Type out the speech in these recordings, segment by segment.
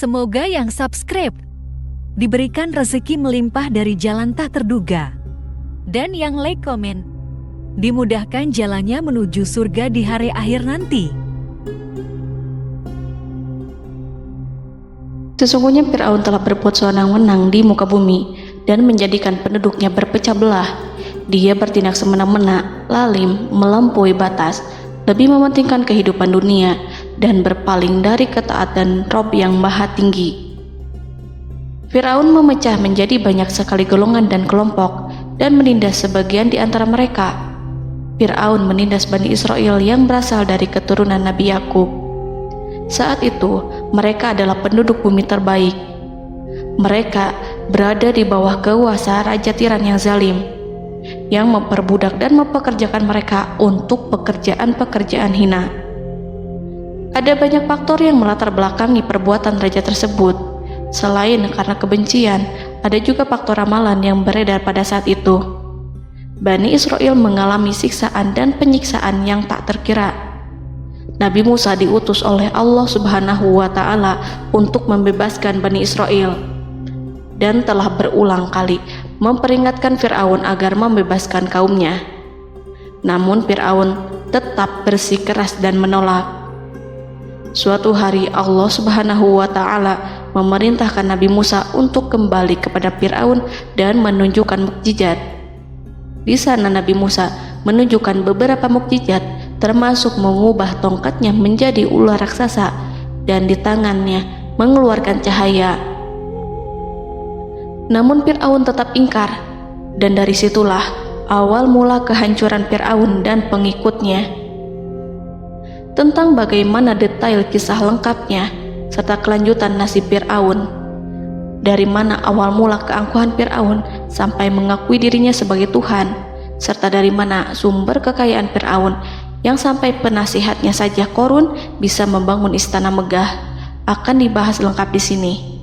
Semoga yang subscribe diberikan rezeki melimpah dari jalan tak terduga. Dan yang like komen, dimudahkan jalannya menuju surga di hari akhir nanti. Sesungguhnya Fir'aun telah berbuat sewenang-wenang di muka bumi dan menjadikan penduduknya berpecah belah. Dia bertindak semena-mena, lalim, melampaui batas, lebih mementingkan kehidupan dunia dan berpaling dari ketaatan Rob yang Maha Tinggi. Fir'aun memecah menjadi banyak sekali golongan dan kelompok dan menindas sebagian di antara mereka. Fir'aun menindas Bani Israel yang berasal dari keturunan Nabi Yakub. Saat itu, mereka adalah penduduk bumi terbaik. Mereka berada di bawah kuasa Raja Tiran yang zalim, yang memperbudak dan mempekerjakan mereka untuk pekerjaan-pekerjaan hina. Ada banyak faktor yang melatar belakangi perbuatan raja tersebut. Selain karena kebencian, ada juga faktor ramalan yang beredar pada saat itu. Bani Israel mengalami siksaan dan penyiksaan yang tak terkira. Nabi Musa diutus oleh Allah Subhanahu wa Ta'ala untuk membebaskan Bani Israel, dan telah berulang kali memperingatkan Fir'aun agar membebaskan kaumnya. Namun Fir'aun tetap bersikeras dan menolak. Suatu hari Allah Subhanahu wa Ta'ala memerintahkan Nabi Musa untuk kembali kepada Fir'aun dan menunjukkan mukjizat. Di sana Nabi Musa menunjukkan beberapa mukjizat, termasuk mengubah tongkatnya menjadi ular raksasa dan di tangannya mengeluarkan cahaya. Namun Fir'aun tetap ingkar, dan dari situlah awal mula kehancuran Fir'aun dan pengikutnya. Tentang bagaimana detail kisah lengkapnya serta kelanjutan nasib Fir'aun, dari mana awal mula keangkuhan Fir'aun sampai mengakui dirinya sebagai Tuhan, serta dari mana sumber kekayaan Fir'aun yang sampai penasihatnya saja Qorun bisa membangun istana megah, akan dibahas lengkap di sini.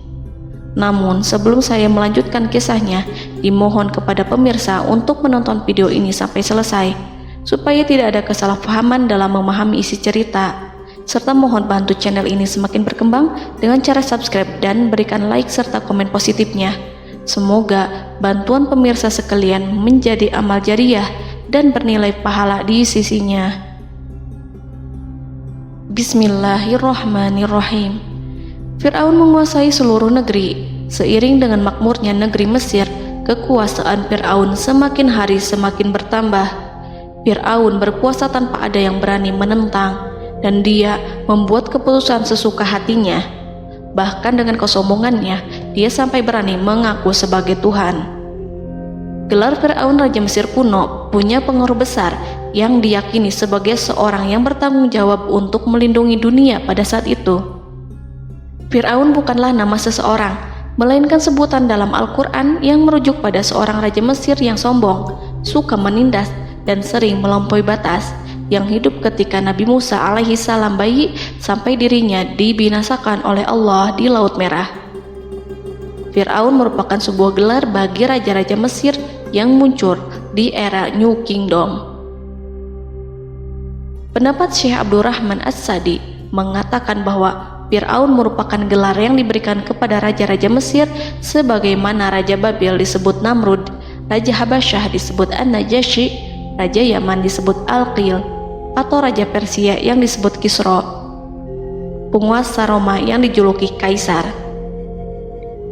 Namun sebelum saya melanjutkan kisahnya, dimohon kepada pemirsa untuk menonton video ini sampai selesai, supaya tidak ada kesalahpahaman dalam memahami isi cerita, serta mohon bantu channel ini semakin berkembang dengan cara subscribe dan berikan like serta komen positifnya. Semoga bantuan pemirsa sekalian menjadi amal jariah dan bernilai pahala di sisinya. Bismillahirrahmanirrahim. Fir'aun menguasai seluruh negeri. Seiring dengan makmurnya negeri Mesir, kekuasaan Fir'aun semakin hari semakin bertambah. Fir'aun berkuasa tanpa ada yang berani menentang, dan dia membuat keputusan sesuka hatinya. Bahkan dengan kesombongannya, dia sampai berani mengaku sebagai Tuhan. Gelar Fir'aun Raja Mesir kuno punya pengaruh besar yang diyakini sebagai seorang yang bertanggung jawab untuk melindungi dunia pada saat itu. Fir'aun bukanlah nama seseorang, melainkan sebutan dalam Al-Quran yang merujuk pada seorang Raja Mesir yang sombong, suka menindas, dan sering melampaui batas, yang hidup ketika Nabi Musa alaihi salam bayi sampai dirinya dibinasakan oleh Allah di Laut Merah. Fir'aun merupakan sebuah gelar bagi raja-raja Mesir yang muncul di era New Kingdom. Pendapat Syekh Abdurrahman As-Sadi mengatakan bahwa Fir'aun merupakan gelar yang diberikan kepada raja-raja Mesir, sebagaimana Raja Babil disebut Namrud, Raja Habasyah disebut An-Najasyi, Raja Yaman disebut Al-Qil, atau Raja Persia yang disebut Kisra, penguasa Roma yang dijuluki Kaisar.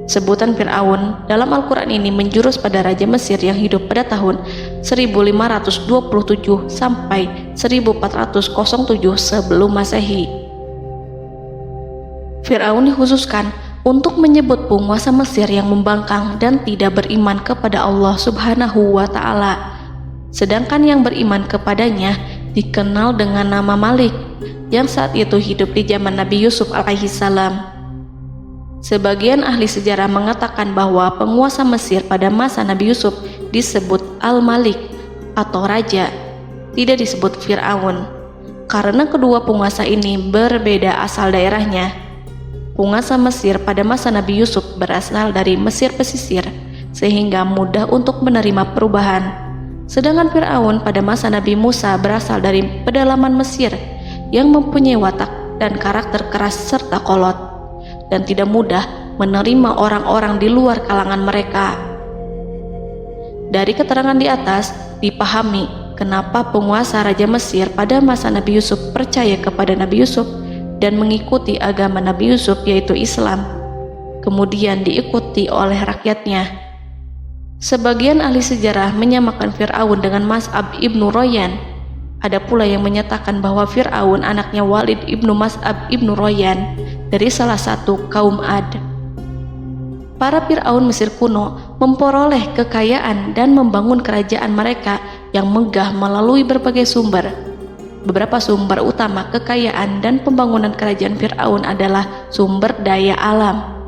Sebutan Fir'aun dalam Al-Quran ini menjurus pada Raja Mesir yang hidup pada tahun 1527 sampai 1407 sebelum Masehi. Fir'aun dikhususkan untuk menyebut penguasa Mesir yang membangkang dan tidak beriman kepada Allah Subhanahu wa Ta'ala, sedangkan yang beriman kepadanya dikenal dengan nama Malik, yang saat itu hidup di zaman Nabi Yusuf alaihi salam. Sebagian ahli sejarah mengatakan bahwa penguasa Mesir pada masa Nabi Yusuf disebut Al-Malik atau Raja, tidak disebut Fir'aun, karena kedua penguasa ini berbeda asal daerahnya. Penguasa Mesir pada masa Nabi Yusuf berasal dari Mesir pesisir, sehingga mudah untuk menerima perubahan. Sedangkan Fir'aun pada masa Nabi Musa berasal dari pedalaman Mesir yang mempunyai watak dan karakter keras serta kolot. dan tidak mudah menerima orang-orang di luar kalangan mereka. Dari keterangan di atas, dipahami kenapa penguasa Raja Mesir pada masa Nabi Yusuf percaya kepada Nabi Yusuf dan mengikuti agama Nabi Yusuf yaitu Islam, kemudian diikuti oleh rakyatnya. Sebagian ahli sejarah menyamakan Fir'aun dengan Mas'ab ibnu Royan. Ada pula yang menyatakan bahwa Fir'aun anaknya Walid ibnu Mas'ab ibnu Royan dari salah satu kaum Ad. Para Fir'aun Mesir kuno memperoleh kekayaan dan membangun kerajaan mereka yang megah melalui berbagai sumber. Beberapa sumber utama kekayaan dan pembangunan kerajaan Fir'aun adalah sumber daya alam.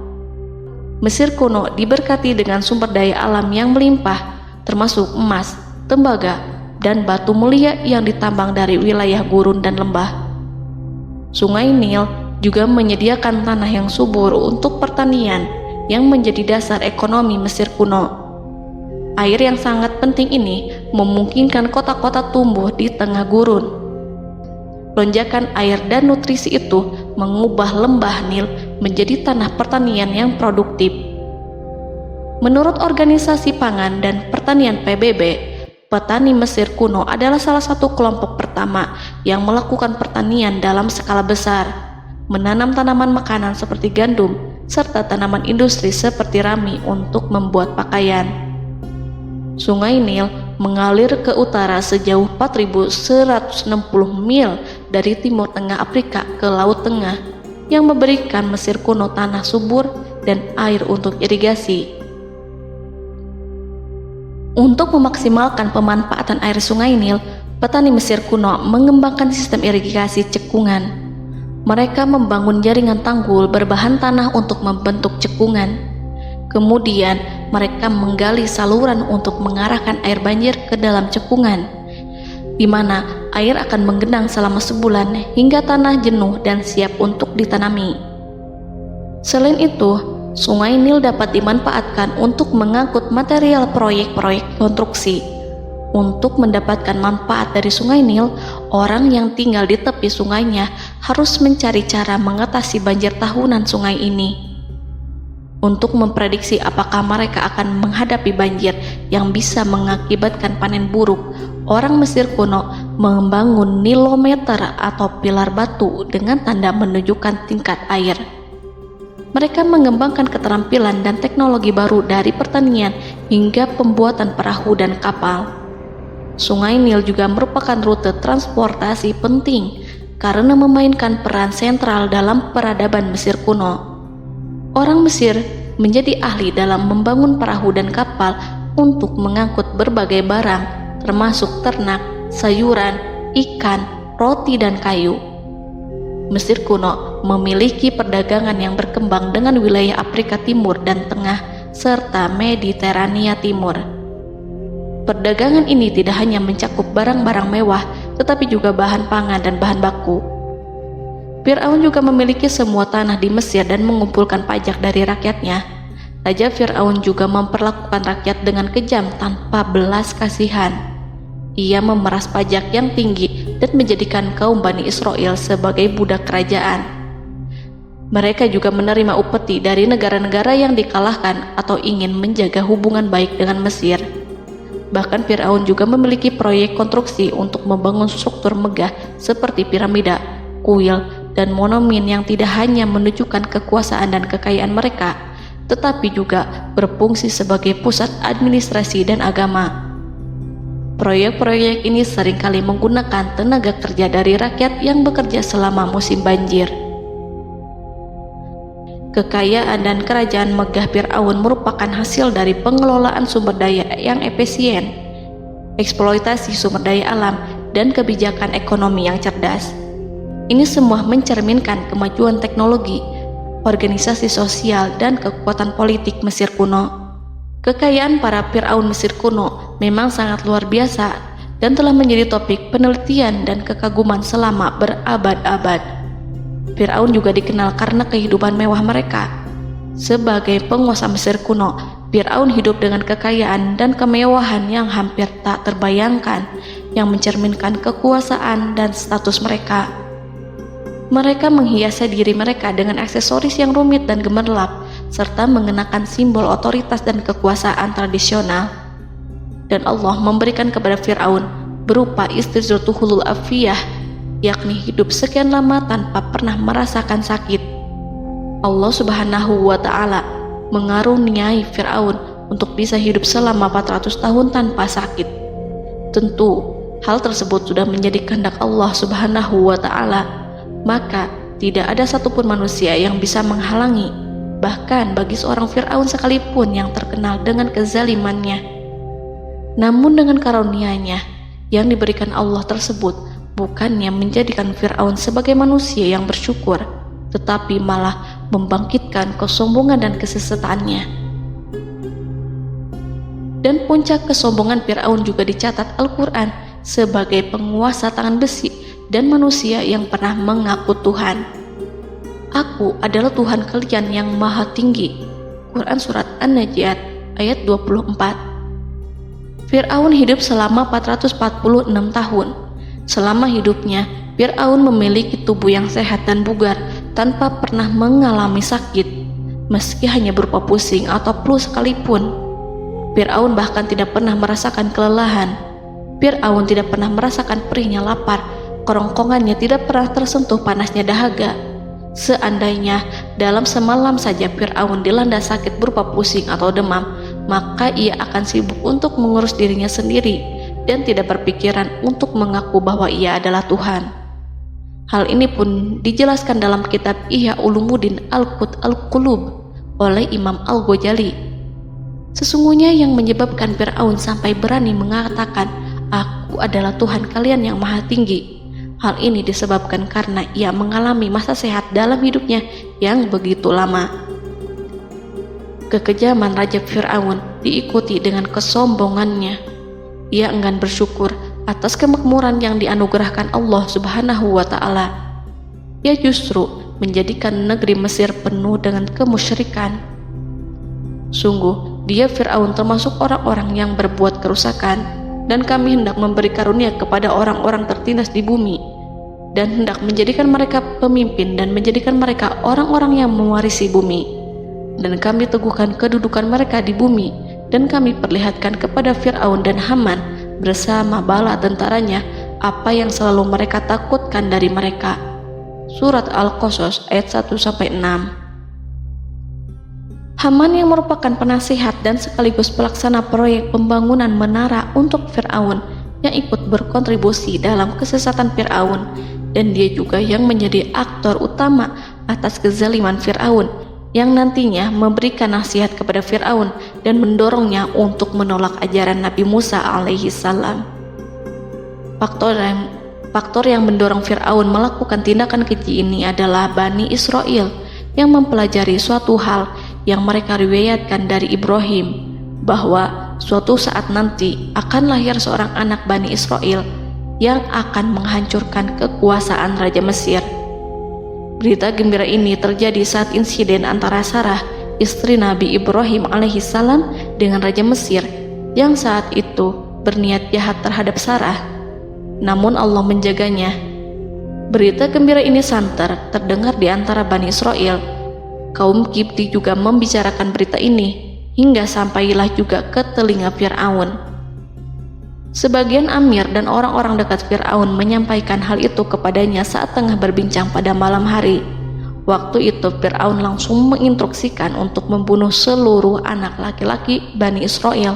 Mesir kuno diberkati dengan sumber daya alam yang melimpah, termasuk emas, tembaga, dan batu mulia yang ditambang dari wilayah gurun dan lembah. Sungai Nil juga menyediakan tanah yang subur untuk pertanian yang menjadi dasar ekonomi Mesir kuno. Air yang sangat penting ini memungkinkan kota-kota tumbuh di tengah gurun. Lonjakan air dan nutrisi itu mengubah lembah Nil menjadi tanah pertanian yang produktif. Menurut Organisasi Pangan dan Pertanian PBB, petani Mesir kuno adalah salah satu kelompok pertama yang melakukan pertanian dalam skala besar, menanam tanaman makanan seperti gandum, serta tanaman industri seperti rami untuk membuat pakaian. Sungai Nil mengalir ke utara sejauh 4.160 mil dari timur tengah Afrika ke Laut Tengah, yang memberikan Mesir kuno tanah subur dan air untuk irigasi. Untuk memaksimalkan pemanfaatan air Sungai Nil, petani Mesir kuno mengembangkan sistem irigasi cekungan. Mereka membangun jaringan tanggul berbahan tanah untuk membentuk cekungan. Kemudian mereka menggali saluran untuk mengarahkan air banjir ke dalam cekungan, di mana air akan menggenang selama sebulan hingga tanah jenuh dan siap untuk ditanami. Selain itu, Sungai Nil dapat dimanfaatkan untuk mengangkut material proyek-proyek konstruksi. Untuk mendapatkan manfaat dari Sungai Nil, orang yang tinggal di tepi sungainya harus mencari cara mengatasi banjir tahunan sungai ini. Untuk memprediksi apakah mereka akan menghadapi banjir yang bisa mengakibatkan panen buruk, orang Mesir kuno membangun nilometer atau pilar batu dengan tanda menunjukkan tingkat air. Mereka mengembangkan keterampilan dan teknologi baru dari pertanian hingga pembuatan perahu dan kapal. Sungai Nil juga merupakan rute transportasi penting karena memainkan peran sentral dalam peradaban Mesir kuno. Orang Mesir menjadi ahli dalam membangun perahu dan kapal untuk mengangkut berbagai barang, termasuk ternak, sayuran, ikan, roti, dan kayu. Mesir kuno memiliki perdagangan yang berkembang dengan wilayah Afrika Timur dan Tengah serta Mediterania Timur. Perdagangan ini tidak hanya mencakup barang-barang mewah, tetapi juga bahan pangan dan bahan baku. Fir'aun juga memiliki semua tanah di Mesir dan mengumpulkan pajak dari rakyatnya. Raja Fir'aun juga memperlakukan rakyat dengan kejam tanpa belas kasihan. Ia memeras pajak yang tinggi dan menjadikan kaum Bani Israel sebagai budak kerajaan. Mereka juga menerima upeti dari negara-negara yang dikalahkan atau ingin menjaga hubungan baik dengan Mesir. Bahkan Fir'aun juga memiliki proyek konstruksi untuk membangun struktur megah seperti piramida, kuil, dan monumen yang tidak hanya menunjukkan kekuasaan dan kekayaan mereka, tetapi juga berfungsi sebagai pusat administrasi dan agama. Proyek-proyek ini seringkali menggunakan tenaga kerja dari rakyat yang bekerja selama musim banjir. Kekayaan dan kerajaan megah Fir'aun merupakan hasil dari pengelolaan sumber daya yang efisien, eksploitasi sumber daya alam, dan kebijakan ekonomi yang cerdas. Ini semua mencerminkan kemajuan teknologi, organisasi sosial, dan kekuatan politik Mesir kuno. Kekayaan para Fir'aun Mesir kuno memang sangat luar biasa dan telah menjadi topik penelitian dan kekaguman selama berabad-abad. Fir'aun juga dikenal karena kehidupan mewah mereka. Sebagai penguasa Mesir kuno, Fir'aun hidup dengan kekayaan dan kemewahan yang hampir tak terbayangkan, yang mencerminkan kekuasaan dan status mereka. Mereka menghiasi diri mereka dengan aksesoris yang rumit dan gemerlap, serta mengenakan simbol otoritas dan kekuasaan tradisional. Dan Allah memberikan kepada Fir'aun berupa istidratuhul afiyah, yakni hidup sekian lama tanpa pernah merasakan sakit. Allah Subhanahu wa Ta'ala mengaruniai Fir'aun untuk bisa hidup selama 400 tahun tanpa sakit. Tentu, hal tersebut sudah menjadi kehendak Allah Subhanahu wa Ta'ala, maka tidak ada satupun manusia yang bisa menghalangi, bahkan bagi seorang Fir'aun sekalipun yang terkenal dengan kezalimannya. Namun dengan karunia-Nya yang diberikan Allah tersebut bukannya menjadikan Fir'aun sebagai manusia yang bersyukur, tetapi malah membangkitkan kesombongan dan kesesataannya. Dan puncak kesombongan Fir'aun juga dicatat Al-Quran sebagai penguasa tangan besi dan manusia yang pernah mengaku Tuhan. Aku adalah Tuhan kalian yang maha tinggi. Quran Surat An-Najiat ayat 24. Fir'aun hidup selama 446 tahun. Selama hidupnya, Fir'aun memiliki tubuh yang sehat dan bugar tanpa pernah mengalami sakit, meski hanya berupa pusing atau flu sekalipun. Fir'aun bahkan tidak pernah merasakan kelelahan. Fir'aun tidak pernah merasakan perihnya lapar, kerongkongannya tidak pernah tersentuh panasnya dahaga. Seandainya dalam semalam saja Fir'aun dilanda sakit berupa pusing atau demam, maka ia akan sibuk untuk mengurus dirinya sendiri dan tidak berpikiran untuk mengaku bahwa ia adalah Tuhan. Hal ini pun dijelaskan dalam kitab Ihya Ulumuddin Al-Qut Al-Qulub oleh Imam Al-Ghazali. Sesungguhnya yang menyebabkan Fir'aun sampai berani mengatakan, "Aku adalah Tuhan kalian yang maha tinggi." Hal ini disebabkan karena ia mengalami masa sehat dalam hidupnya yang begitu lama. Kekejaman Raja Fir'aun diikuti dengan kesombongannya. Ia enggan bersyukur atas kemakmuran yang dianugerahkan Allah Subhanahu wa Ta'ala. Ia justru menjadikan negeri Mesir penuh dengan kemusyrikan. Sungguh, dia Fir'aun termasuk orang-orang yang berbuat kerusakan, dan kami hendak memberi karunia kepada orang-orang tertindas di bumi, dan hendak menjadikan mereka pemimpin dan menjadikan mereka orang-orang yang mewarisi bumi. Dan kami teguhkan kedudukan mereka di bumi, dan kami perlihatkan kepada Fir'aun dan Haman bersama bala tentaranya apa yang selalu mereka takutkan dari mereka. Surat Al-Qasas ayat 1-6. Haman yang merupakan penasihat dan sekaligus pelaksana proyek pembangunan menara untuk Fir'aun yang ikut berkontribusi dalam kesesatan Fir'aun, dan dia juga yang menjadi aktor utama atas kezaliman Fir'aun yang nantinya memberikan nasihat kepada Fir'aun dan mendorongnya untuk menolak ajaran Nabi Musa alaihi salam. Faktor yang mendorong Fir'aun melakukan tindakan keji ini adalah Bani Israel yang mempelajari suatu hal yang mereka riwayatkan dari Ibrahim, bahwa suatu saat nanti akan lahir seorang anak Bani Israel yang akan menghancurkan kekuasaan Raja Mesir. Berita gembira ini terjadi saat insiden antara Sarah, istri Nabi Ibrahim alaihissalam, dengan Raja Mesir yang saat itu berniat jahat terhadap Sarah. Namun Allah menjaganya. Berita gembira ini santer terdengar di antara Bani Israel. Kaum Kipti juga membicarakan berita ini, hingga sampailah juga ke telinga Fir'aun. Sebagian amir dan orang-orang dekat Fir'aun menyampaikan hal itu kepadanya saat tengah berbincang pada malam hari. Waktu itu Fir'aun langsung menginstruksikan untuk membunuh seluruh anak laki-laki Bani Israel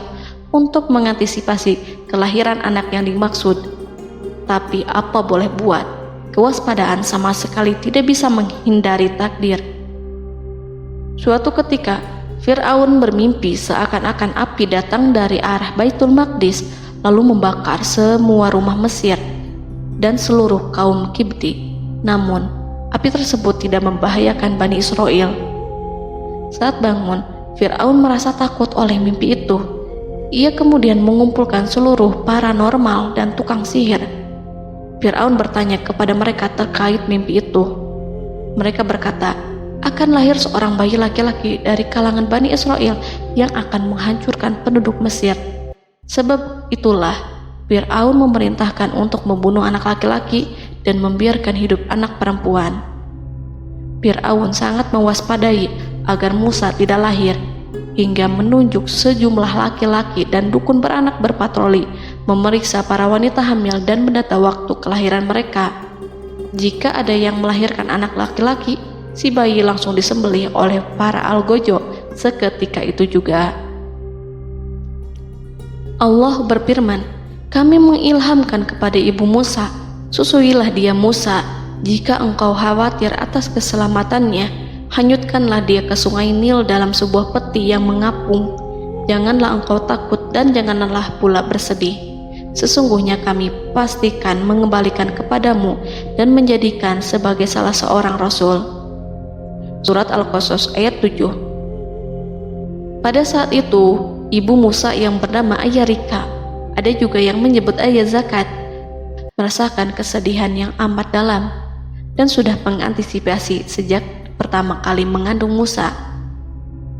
untuk mengantisipasi kelahiran anak yang dimaksud. Tapi apa boleh buat, kewaspadaan sama sekali tidak bisa menghindari takdir. Suatu ketika Fir'aun bermimpi seakan-akan api datang dari arah Baitul Maqdis lalu membakar semua rumah Mesir dan seluruh kaum Kipti. Namun, api tersebut tidak membahayakan Bani Israel. Saat bangun, Fir'aun merasa takut oleh mimpi itu. Ia kemudian mengumpulkan seluruh paranormal dan tukang sihir. Fir'aun bertanya kepada mereka terkait mimpi itu. Mereka berkata, akan lahir seorang bayi laki-laki dari kalangan Bani Israel yang akan menghancurkan penduduk Mesir. Sebab itulah Fir'aun memerintahkan untuk membunuh anak laki-laki dan membiarkan hidup anak perempuan. Fir'aun sangat mewaspadai agar Musa tidak lahir, hingga menunjuk sejumlah laki-laki dan dukun beranak berpatroli memeriksa para wanita hamil dan mendata waktu kelahiran mereka. Jika ada yang melahirkan anak laki-laki, si bayi langsung disembelih oleh para algojo seketika itu juga. Allah berfirman, "Kami mengilhamkan kepada ibu Musa, susuilah dia Musa. Jika engkau khawatir atas keselamatannya, hanyutkanlah dia ke sungai Nil dalam sebuah peti yang mengapung. Janganlah engkau takut dan janganlah pula bersedih. Sesungguhnya kami pastikan mengembalikan kepadamu dan menjadikan sebagai salah seorang rasul." Surat Al-Qasas ayat 7. Pada saat itu, ibu Musa yang bernama Ayah Rika, ada juga yang menyebut Ayah Zakat, merasakan kesedihan yang amat dalam dan sudah mengantisipasi sejak pertama kali mengandung Musa.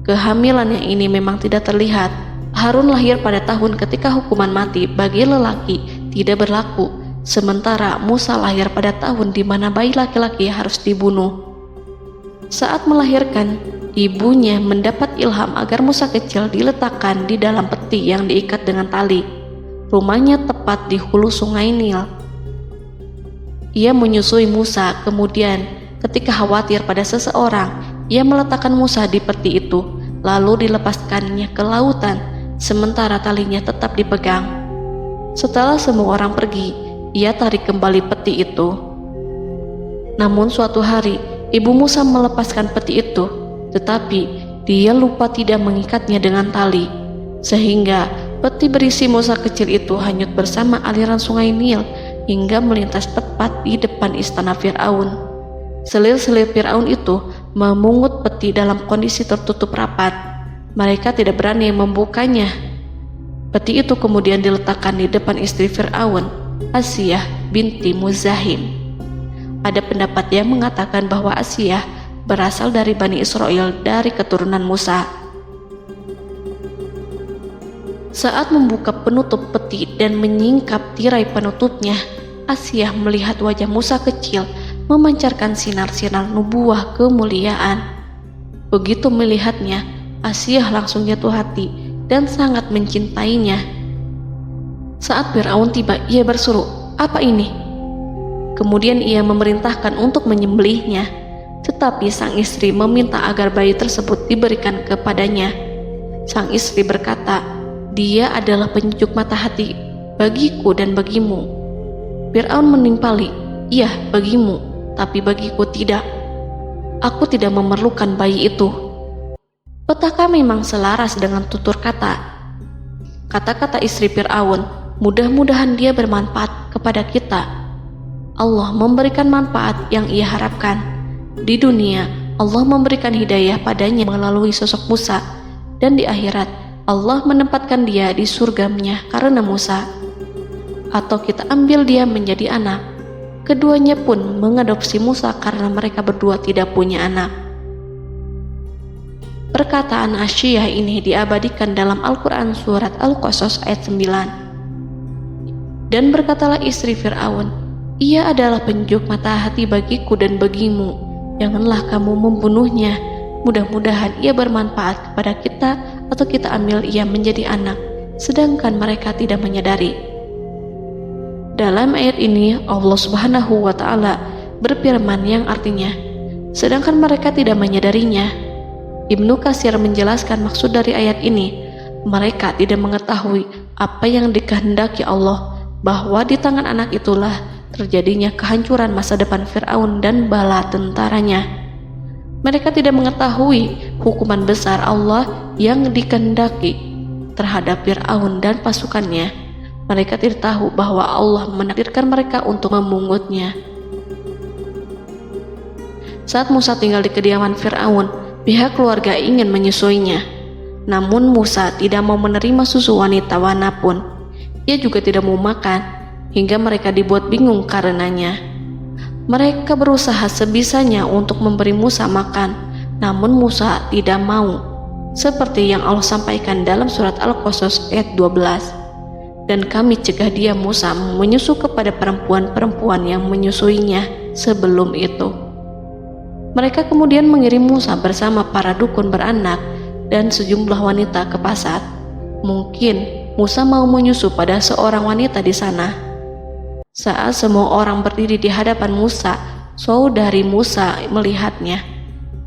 Kehamilannya ini memang tidak terlihat. Harun lahir pada tahun ketika hukuman mati bagi lelaki tidak berlaku, sementara Musa lahir pada tahun di mana bayi laki-laki harus dibunuh. Saat melahirkan, ibunya mendapat ilham agar Musa kecil diletakkan di dalam peti yang diikat dengan tali. Rumahnya tepat di hulu sungai Nil. Ia menyusui Musa, kemudian ketika khawatir pada seseorang, ia meletakkan Musa di peti itu, lalu dilepaskannya ke lautan, sementara talinya tetap dipegang. Setelah semua orang pergi, ia tarik kembali peti itu. Namun suatu hari, ibu Musa melepaskan peti itu, tetapi dia lupa tidak mengikatnya dengan tali, sehingga peti berisi Musa kecil itu hanyut bersama aliran sungai Nil hingga melintas tepat di depan istana Fir'aun. Selir-selir Fir'aun itu memungut peti dalam kondisi tertutup rapat. Mereka tidak berani membukanya. Peti itu kemudian diletakkan di depan istri Fir'aun, Asiyah binti Muzahim. Ada pendapat yang mengatakan bahwa Asiyah berasal dari Bani Israel dari keturunan Musa. Saat membuka penutup peti dan menyingkap tirai penutupnya, Asiyah melihat wajah Musa kecil memancarkan sinar-sinar nubuah kemuliaan. Begitu melihatnya, Asiyah langsung jatuh hati dan sangat mencintainya. Saat Fir'aun tiba, ia berseru, "Apa ini?" Kemudian ia memerintahkan untuk menyembelihnya, tetapi sang istri meminta agar bayi tersebut diberikan kepadanya. Sang istri berkata, "Dia adalah penyejuk mata hati bagiku dan bagimu." Fir'aun menimpali, "Iya, bagimu, tapi bagiku tidak. Aku tidak memerlukan bayi itu." Petaka memang selaras dengan tutur kata. Kata-kata istri Fir'aun, mudah-mudahan dia bermanfaat kepada kita. Allah memberikan manfaat yang ia harapkan. Di dunia, Allah memberikan hidayah padanya melalui sosok Musa, dan di akhirat, Allah menempatkan dia di surganya karena Musa. Atau kita ambil dia menjadi anak. Keduanya pun mengadopsi Musa karena mereka berdua tidak punya anak. Perkataan Asiyah ini diabadikan dalam Al-Quran surat Al-Qasas ayat 9. Dan berkatalah istri Fir'aun, "Ia adalah penyejuk mata hati bagiku dan bagimu. Janganlah kamu membunuhnya. Mudah-mudahan ia bermanfaat kepada kita, atau kita ambil ia menjadi anak, sedangkan mereka tidak menyadari." Dalam ayat ini Allah Subhanahu wa Ta'ala berfirman yang artinya, sedangkan mereka tidak menyadarinya. Ibnu Katsir menjelaskan maksud dari ayat ini, mereka tidak mengetahui apa yang dikehendaki Allah, bahwa di tangan anak itulah terjadinya kehancuran masa depan Fir'aun dan bala tentaranya. Mereka tidak mengetahui hukuman besar Allah yang dikehendaki terhadap Fir'aun dan pasukannya. Mereka tidak tahu bahwa Allah menakdirkan mereka untuk memungutnya. Saat Musa tinggal di kediaman Fir'aun, pihak keluarga ingin menyusuinya. Namun Musa tidak mau menerima susu wanita manapun. Ia juga tidak mau makan, hingga mereka dibuat bingung karenanya. Mereka berusaha sebisanya untuk memberi Musa makan, namun Musa tidak mau. Seperti yang Allah sampaikan dalam surat Al-Qasas ayat 12. dan kami cegah dia Musa menyusu kepada perempuan-perempuan yang menyusuinya sebelum itu. Mereka kemudian mengirim Musa bersama para dukun beranak dan sejumlah wanita ke pasar. Mungkin Musa mau menyusu pada seorang wanita di sana. Saat semua orang berdiri di hadapan Musa, saudari Musa melihatnya.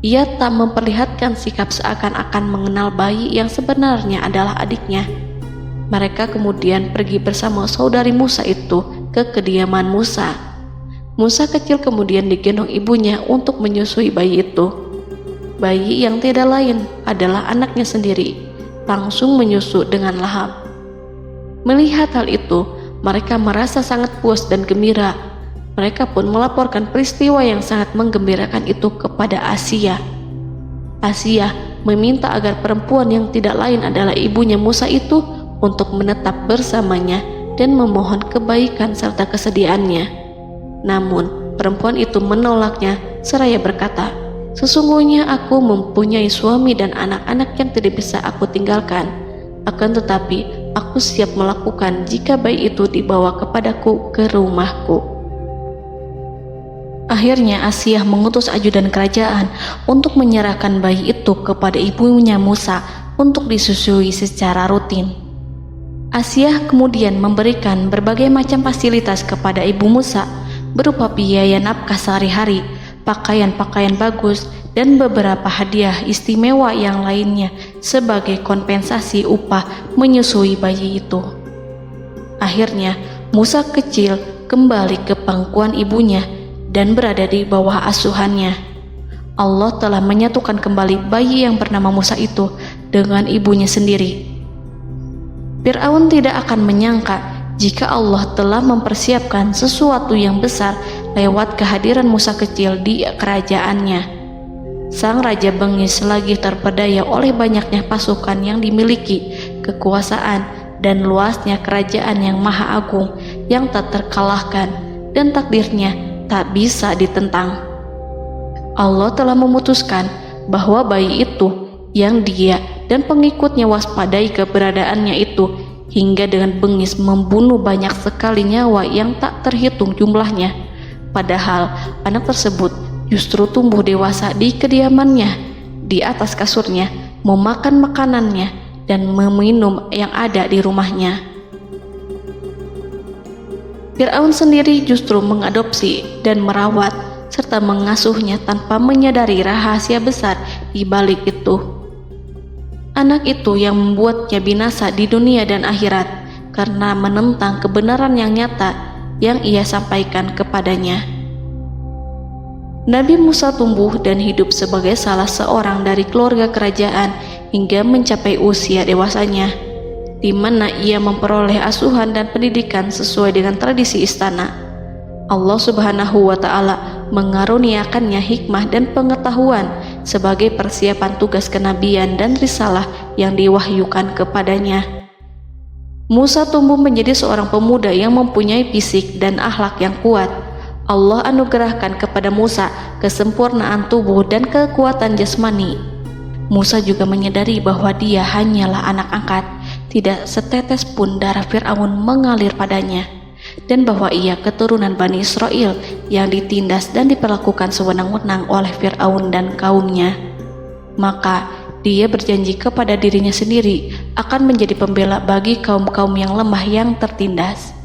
Ia tak memperlihatkan sikap seakan-akan mengenal bayi yang sebenarnya adalah adiknya. Mereka kemudian pergi bersama saudari Musa itu ke kediaman Musa. Musa kecil kemudian digendong ibunya untuk menyusui bayi itu. Bayi yang tidak lain adalah anaknya sendiri, langsung menyusu dengan lahap. Melihat hal itu, mereka merasa sangat puas dan gembira. Mereka pun melaporkan peristiwa yang sangat menggembirakan itu kepada Asia. Asia meminta agar perempuan yang tidak lain adalah ibunya Musa itu untuk menetap bersamanya dan memohon kebaikan serta kesediaannya. Namun, perempuan itu menolaknya seraya berkata, "Sesungguhnya aku mempunyai suami dan anak-anak yang tidak bisa aku tinggalkan. Akan tetapi, aku siap melakukan jika bayi itu dibawa kepadaku ke rumahku." Akhirnya Asia mengutus ajudan kerajaan untuk menyerahkan bayi itu kepada ibunya Musa untuk disusui secara rutin. Asia kemudian memberikan berbagai macam fasilitas kepada ibu Musa berupa biaya nafkah sehari-hari, pakaian-pakaian bagus, dan beberapa hadiah istimewa yang lainnya sebagai kompensasi upah menyusui bayi itu. Akhirnya Musa kecil kembali ke pangkuan ibunya dan berada di bawah asuhannya. Allah telah menyatukan kembali bayi yang bernama Musa itu dengan ibunya sendiri. Fir'aun tidak akan menyangka jika Allah telah mempersiapkan sesuatu yang besar lewat kehadiran Musa kecil di kerajaannya. Sang Raja bengis lagi terpedaya oleh banyaknya pasukan yang dimiliki, kekuasaan, dan luasnya kerajaan yang maha agung yang tak terkalahkan dan takdirnya tak bisa ditentang. Allah telah memutuskan bahwa bayi itu yang dia dan pengikutnya waspadai keberadaannya itu hingga dengan bengis membunuh banyak sekali nyawa yang tak terhitung jumlahnya. Padahal anak tersebut justru tumbuh dewasa di kediamannya, di atas kasurnya, memakan makanannya, dan meminum yang ada di rumahnya. Fir'aun sendiri justru mengadopsi dan merawat serta mengasuhnya tanpa menyadari rahasia besar di balik itu. Anak itu yang membuatnya binasa di dunia dan akhirat karena menentang kebenaran yang nyata yang ia sampaikan kepadanya. Nabi Musa tumbuh dan hidup sebagai salah seorang dari keluarga kerajaan hingga mencapai usia dewasanya, di mana ia memperoleh asuhan dan pendidikan sesuai dengan tradisi istana. Allah Subhanahu wa Ta'ala mengaruniakannya hikmah dan pengetahuan sebagai persiapan tugas kenabian dan risalah yang diwahyukan kepadanya. Musa tumbuh menjadi seorang pemuda yang mempunyai fisik dan akhlak yang kuat. Allah anugerahkan kepada Musa kesempurnaan tubuh dan kekuatan jasmani. Musa juga menyadari bahwa dia hanyalah anak angkat, tidak setetes pun darah Fir'aun mengalir padanya, dan bahwa ia keturunan Bani Israel yang ditindas dan diperlakukan sewenang-wenang oleh Fir'aun dan kaumnya. Maka dia berjanji kepada dirinya sendiri akan menjadi pembela bagi kaum-kaum yang lemah yang tertindas.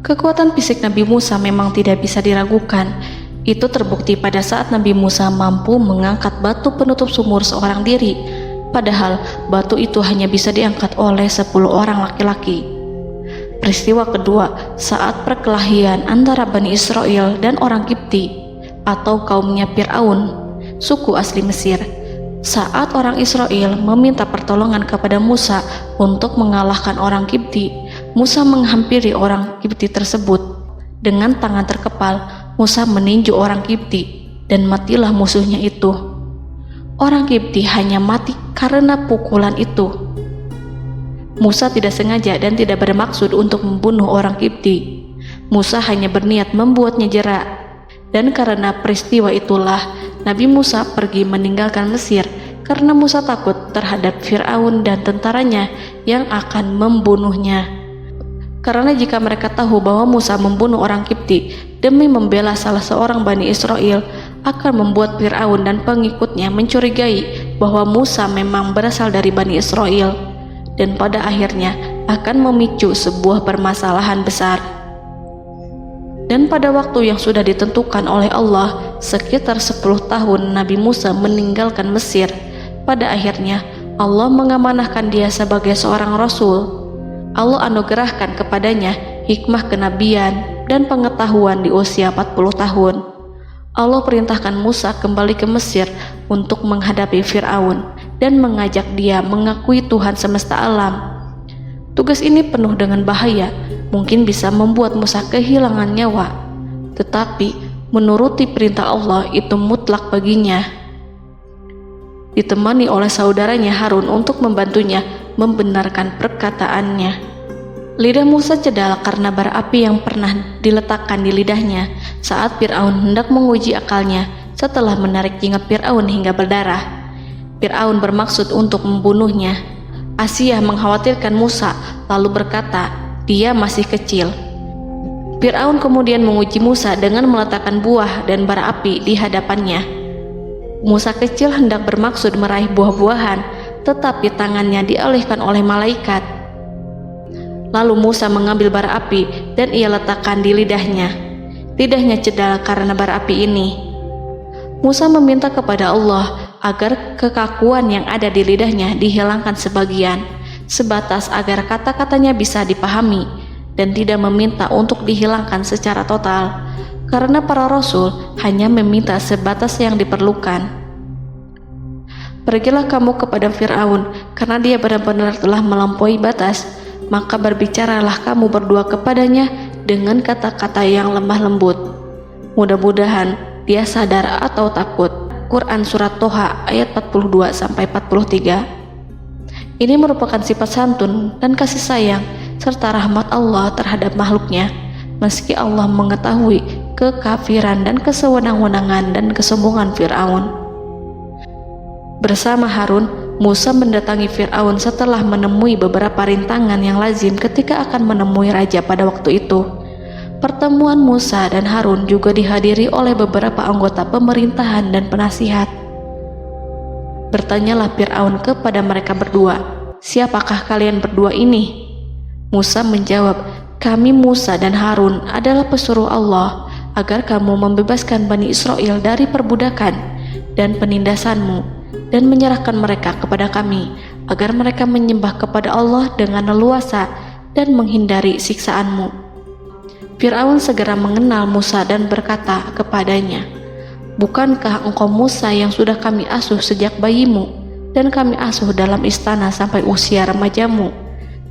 Kekuatan fisik Nabi Musa memang tidak bisa diragukan. Itu terbukti pada saat Nabi Musa mampu mengangkat batu penutup sumur seorang diri, padahal batu itu hanya bisa diangkat oleh 10 orang laki-laki. Peristiwa kedua saat perkelahian antara Bani Israel dan orang Kipti atau kaumnya Fir'aun, suku asli Mesir. Saat orang Israel meminta pertolongan kepada Musa untuk mengalahkan orang Kipti, Musa menghampiri orang Kipti tersebut. Dengan tangan terkepal, Musa meninju orang Kipti dan matilah musuhnya itu. Orang Kipti hanya mati karena pukulan itu. Musa tidak sengaja dan tidak bermaksud untuk membunuh orang Kipti. Musa hanya berniat membuatnya jera. Dan karena peristiwa itulah Nabi Musa pergi meninggalkan Mesir karena Musa takut terhadap Fir'aun dan tentaranya yang akan membunuhnya. Karena jika mereka tahu bahwa Musa membunuh orang Kipti demi membela salah seorang Bani Israel, akan membuat Fir'aun dan pengikutnya mencurigai bahwa Musa memang berasal dari Bani Israel, dan pada akhirnya akan memicu sebuah permasalahan besar. Dan pada waktu yang sudah ditentukan oleh Allah, sekitar 10 tahun Nabi Musa meninggalkan Mesir. Pada akhirnya Allah mengamanahkan dia sebagai seorang Rasul. Allah anugerahkan kepadanya hikmah kenabian dan pengetahuan di usia 40 tahun. Allah perintahkan Musa kembali ke Mesir untuk menghadapi Fir'aun dan mengajak dia mengakui Tuhan semesta alam. Tugas ini penuh dengan bahaya, mungkin bisa membuat Musa kehilangan nyawa, tetapi menuruti perintah Allah itu mutlak baginya. Ditemani oleh saudaranya Harun untuk membantunya membenarkan perkataannya. Lidah Musa cedal karena bara api yang pernah diletakkan di lidahnya saat Fir'aun hendak menguji akalnya setelah menarik jingat Fir'aun hingga berdarah. Fir'aun bermaksud untuk membunuhnya. Asia mengkhawatirkan Musa lalu berkata, dia masih kecil. Fir'aun kemudian menguji Musa dengan meletakkan buah dan bara api di hadapannya. Musa kecil hendak bermaksud meraih buah-buahan, tetapi tangannya dialihkan oleh malaikat. Lalu Musa mengambil bara api dan ia letakkan di lidahnya. Lidahnya cedal karena bara api ini. Musa meminta kepada Allah agar kekakuan yang ada di lidahnya dihilangkan sebagian, sebatas agar kata-katanya bisa dipahami, dan tidak meminta untuk dihilangkan secara total, karena para rasul hanya meminta sebatas yang diperlukan. Pergilah kamu kepada Fir'aun, karena dia benar-benar telah melampaui batas, maka berbicaralah kamu berdua kepadanya dengan kata-kata yang lemah lembut. Mudah-mudahan dia sadar atau takut. Quran Surat Toha ayat 42-43. Ini merupakan sifat santun dan kasih sayang serta rahmat Allah terhadap makhluknya, meski Allah mengetahui kekafiran dan kesewenang-wenangan dan kesombongan Fir'aun. Bersama Harun, Musa mendatangi Fir'aun setelah menemui beberapa rintangan yang lazim ketika akan menemui raja pada waktu itu. Pertemuan Musa dan Harun juga dihadiri oleh beberapa anggota pemerintahan dan penasihat. Bertanyalah Fir'aun kepada mereka berdua, siapakah kalian berdua ini? Musa menjawab, kami Musa dan Harun adalah pesuruh Allah agar kamu membebaskan Bani Israel dari perbudakan dan penindasanmu, dan menyerahkan mereka kepada kami agar mereka menyembah kepada Allah dengan leluasa dan menghindari siksaanmu. Fir'aun segera mengenal Musa dan berkata kepadanya, bukankah engkau Musa yang sudah kami asuh sejak bayimu dan kami asuh dalam istana sampai usia remajamu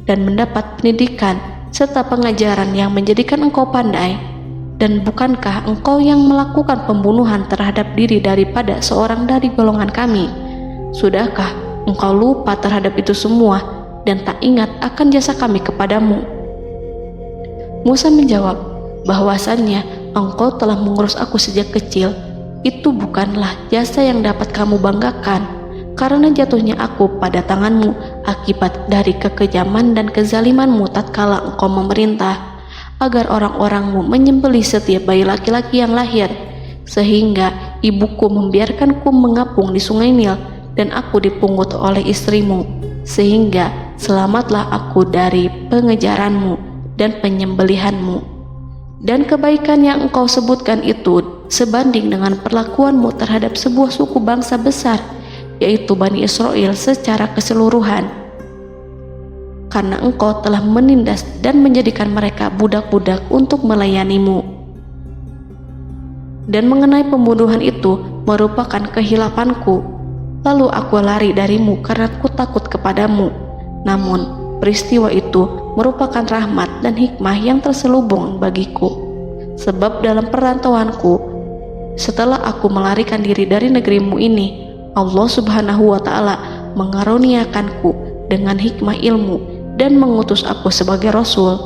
dan mendapat pendidikan serta pengajaran yang menjadikan engkau pandai? Dan bukankah engkau yang melakukan pembunuhan terhadap diri daripada seorang dari golongan kami? Sudahkah engkau lupa terhadap itu semua dan tak ingat akan jasa kami kepadamu? Musa menjawab, bahwasannya engkau telah mengurus aku sejak kecil. Itu bukanlah jasa yang dapat kamu banggakan, karena jatuhnya aku pada tanganmu akibat dari kekejaman dan kezalimanmu tatkala engkau memerintah agar orang-orangmu menyembelih setiap bayi laki-laki yang lahir, sehingga ibuku membiarkanku mengapung di sungai Nil dan aku dipungut oleh istrimu, sehingga selamatlah aku dari pengejaranmu dan penyembelihanmu. Dan kebaikan yang engkau sebutkan itu sebanding dengan perlakuanmu terhadap sebuah suku bangsa besar, yaitu Bani Israel secara keseluruhan, karena engkau telah menindas dan menjadikan mereka budak-budak untuk melayanimu. Dan mengenai pembunuhan itu merupakan kehilafanku, lalu aku lari darimu karena aku takut kepadamu. Namun peristiwa itu merupakan rahmat dan hikmah yang terselubung bagiku, sebab dalam perantauanku setelah aku melarikan diri dari negerimu ini, Allah Subhanahu wa Ta'ala mengaruniakanku dengan hikmah ilmu dan mengutus aku sebagai Rasul.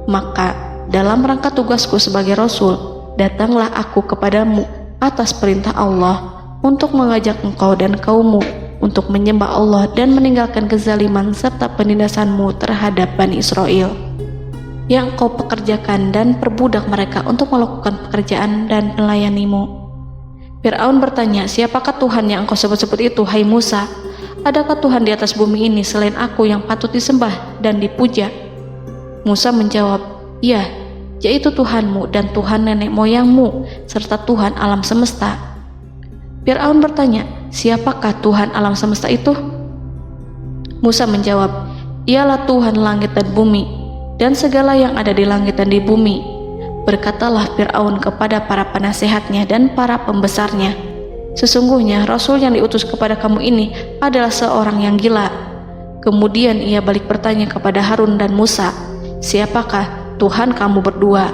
Maka dalam rangka tugasku sebagai Rasul, datanglah aku kepadamu atas perintah Allah untuk mengajak engkau dan kaummu untuk menyembah Allah dan meninggalkan kezaliman serta penindasanmu terhadap Bani Israel. yang engkau pekerjakan dan perbudak mereka untuk melakukan pekerjaan dan melayanimu. Fir'aun bertanya, siapakah Tuhan yang engkau sebut-sebut itu, hai Musa? Adakah Tuhan di atas bumi ini selain aku yang patut disembah dan dipuja? Musa menjawab, iya, yaitu Tuhanmu dan Tuhan nenek moyangmu, serta Tuhan alam semesta. Fir'aun bertanya, siapakah Tuhan alam semesta itu? Musa menjawab, ialah Tuhan langit dan bumi, dan segala yang ada di langit dan di bumi. Berkatalah Fir'aun kepada para penasehatnya dan para pembesarnya, sesungguhnya Rasul yang diutus kepada kamu ini adalah seorang yang gila. Kemudian ia balik bertanya kepada Harun dan Musa, siapakah Tuhan kamu berdua?